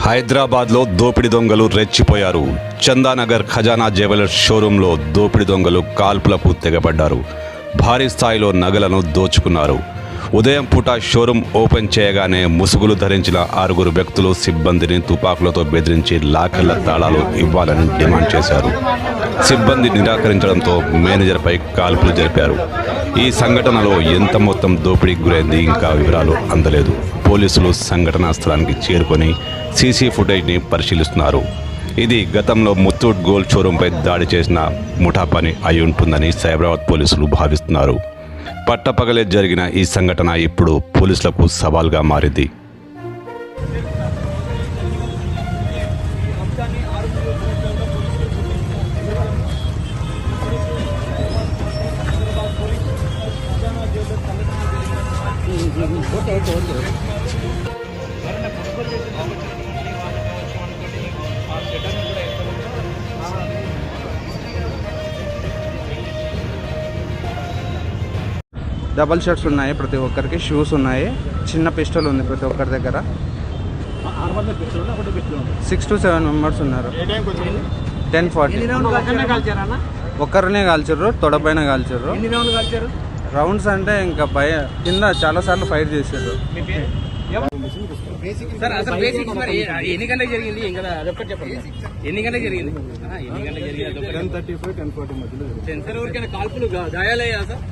హైదరాబాద్లో దోపిడీ దొంగలు రెచ్చిపోయారు. చందానగర్ ఖజానా జ్యువెలర్స్ షోరూంలో దోపిడీ దొంగలు కాల్పులకు తెగబడ్డారు. భారీ స్థాయిలో నగలను దోచుకున్నారు. ఉదయం పూట షోరూం ఓపెన్ చేయగానే ముసుగులు ధరించిన 6 వ్యక్తులు సిబ్బందిని తుపాకులతో బెదిరించి లాకర్ల తాళాలు ఇవ్వాలని డిమాండ్ చేశారు. సిబ్బంది నిరాకరించడంతో మేనేజర్పై కాల్పులు జరిపారు. ఈ సంఘటనలో ఎంత మొత్తం దోపిడీకి గురైంది ఇంకా వివరాలు అందలేదు. పోలీసులు సంఘటనా స్థలానికి చేరుకొని సీసీ ఫుటేజ్ని పరిశీలిస్తున్నారు. ఇది గతంలో ముత్తూట్ గోల్డ్ షోరూంపై దాడి చేసిన ముఠా పని అయి ఉంటుందని సైబరాబాద్ పోలీసులు భావిస్తున్నారు. పట్టపగలే జరిగిన ఈ సంఘటన ఇప్పుడు పోలీసులకు సవాల్గా మారింది. డబల్ షర్ట్స్ ఉన్నాయి, ప్రతి ఒక్కరికి షూస్ ఉన్నాయి, చిన్న పిస్టల్ ఉంది ప్రతి ఒక్కరి దగ్గర. 6 to 7 మెంబర్స్ ఉన్నారు. 10:40 ఒక్కరినే కాల్చారు, తొడపైన కాల్చారు. రౌండ్స్ అంటే ఇంకా కింద చాలా సార్లు ఫైర్ చేశారు. ఎన్ని గంటలకు జరిగింది? అదొక్కటి చెప్పండి. ఎన్ని గంటలకు జరిగింది? 10:35, 10:40 మధ్యలో. కాల్పులు గాయాలయ్యా సార్?